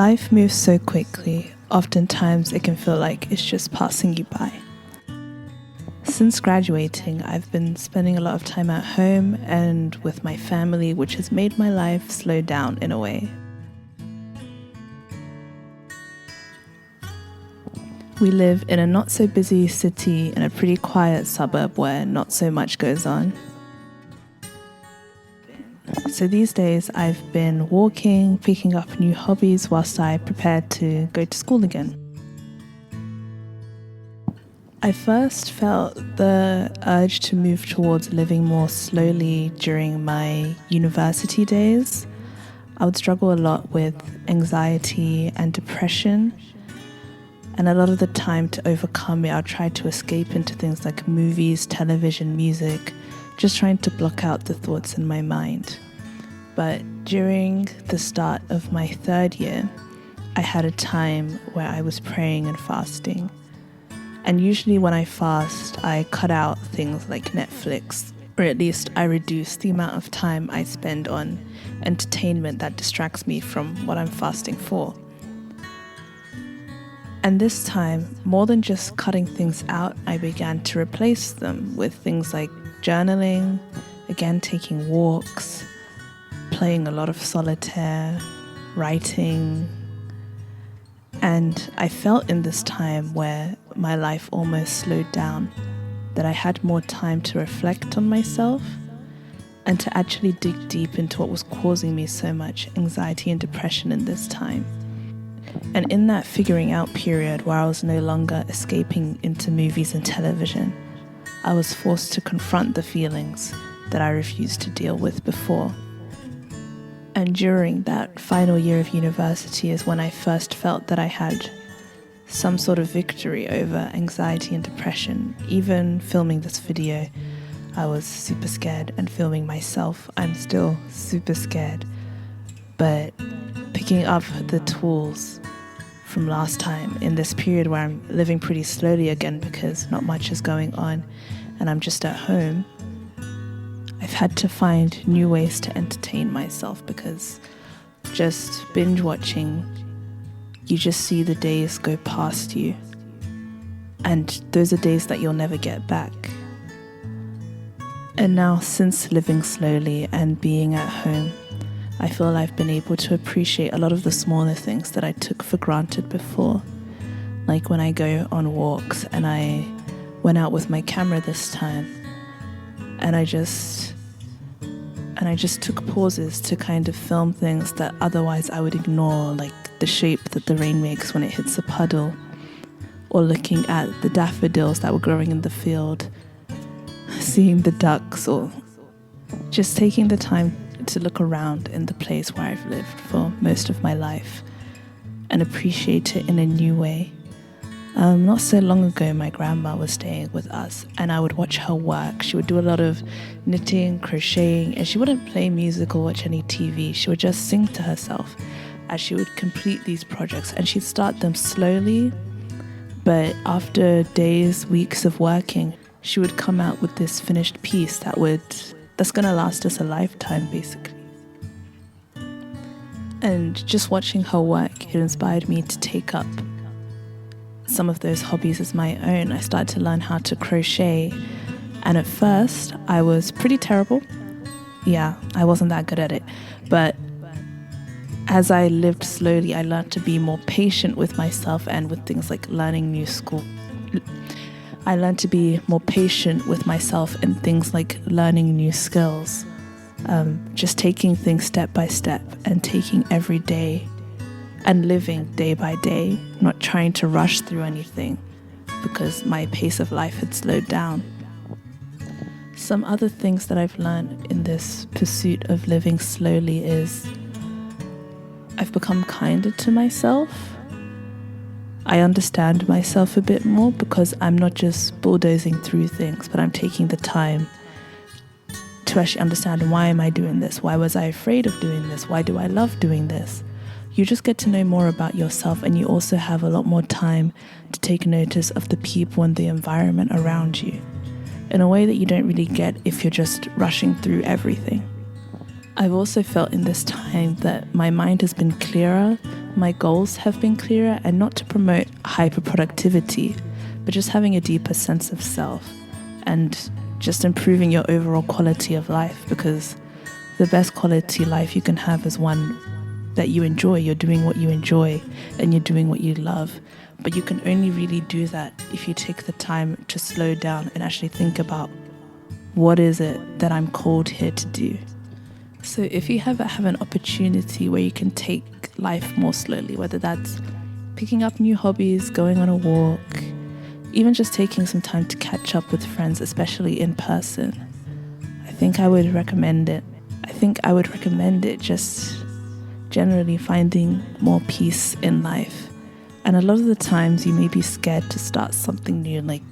Life moves so quickly, oftentimes it can feel like it's just passing you by. Since graduating, I've been spending a lot of time at home and with my family, which has made my life slow down in a way. We live in a not so busy city in a pretty quiet suburb where not so much goes on. So these days I've been walking, picking up new hobbies whilst I prepare to go to school again. I first felt the urge to move towards living more slowly during my university days. I would struggle a lot with anxiety and depression. And a lot of the time to overcome it, I'll try to escape into things like movies, television, music, just trying to block out the thoughts in my mind. But during the start of my third year, I had a time where I was praying and fasting. And usually when I fast, I cut out things like Netflix, or at least I reduce the amount of time I spend on entertainment that distracts me from what I'm fasting for. And this time, more than just cutting things out, I began to replace them with things like journaling, again taking walks, playing a lot of solitaire, writing. And I felt in this time where my life almost slowed down, that I had more time to reflect on myself and to actually dig deep into what was causing me so much anxiety and depression in this time. And in that figuring out period where I was no longer escaping into movies and television, I was forced to confront the feelings that I refused to deal with before. And during that final year of university is when I first felt that I had some sort of victory over anxiety and depression. Even filming this video, I was super scared, and filming myself, I'm still super scared. But picking up the tools from last time in this period where I'm living pretty slowly again because not much is going on and I'm just at home, I've had to find new ways to entertain myself, because just binge watching, you just see the days go past you, and those are days that you'll never get back. And now, since living slowly and being at home, I feel I've been able to appreciate a lot of the smaller things that I took for granted before. Like when I go on walks, and I went out with my camera this time, and I just took pauses to kind of film things that otherwise I would ignore, like the shape that the rain makes when it hits a puddle, or looking at the daffodils that were growing in the field, seeing the ducks, or just taking the time to look around in the place where I've lived for most of my life and appreciate it in a new way. Not so long ago, my grandma was staying with us, and I would watch her work. She would do a lot of knitting, crocheting, and she wouldn't play music or watch any TV. She would just sing to herself as she would complete these projects, and she'd start them slowly, but after days, weeks of working, she would come out with this finished piece that's gonna last us a lifetime, basically. And just watching her work, it inspired me to take up some of those hobbies as my own. I started to learn how to crochet, and at first I was pretty terrible. Yeah, I wasn't that good at it, but as I lived slowly, I learned to be more patient with myself and with things like I learned to be more patient with myself in things like learning new skills, just taking things step by step and taking every day and living day by day, not trying to rush through anything because my pace of life had slowed down. Some other things that I've learned in this pursuit of living slowly is I've become kinder to myself. I understand myself a bit more because I'm not just bulldozing through things, but I'm taking the time to actually understand, why am I doing this? Why was I afraid of doing this? Why do I love doing this? You just get to know more about yourself, and you also have a lot more time to take notice of the people and the environment around you in a way that you don't really get if you're just rushing through everything. I've also felt in this time that my mind has been clearer my goals have been clearer, and not to promote hyper productivity, but just having a deeper sense of self and just improving your overall quality of life, because the best quality life you can have is one that you enjoy. You're doing what you enjoy and you're doing what you love. But you can only really do that if you take the time to slow down and actually think about, what is it that I'm called here to do? So if you ever have an opportunity where you can take life more slowly, whether that's picking up new hobbies, going on a walk, even just taking some time to catch up with friends, especially in person, I think I would recommend it. Just generally finding more peace in life. And a lot of the times you may be scared to start something new. Like,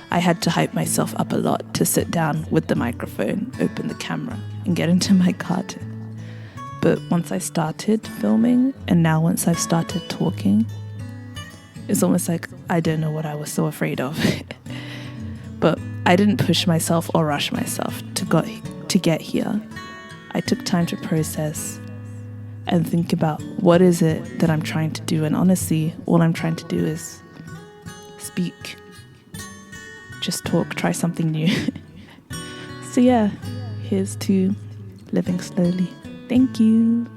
I had to hype myself up a lot to sit down with the microphone, open the camera, and get into my garden. But once I started filming, and now once I've started talking, it's almost like I don't know what I was so afraid of. But I didn't push myself or rush myself to get here. I took time to process and think about, what is it that I'm trying to do? And honestly, all I'm trying to do is speak. Just talk, try something new. So yeah, here's to living slowly. Thank you.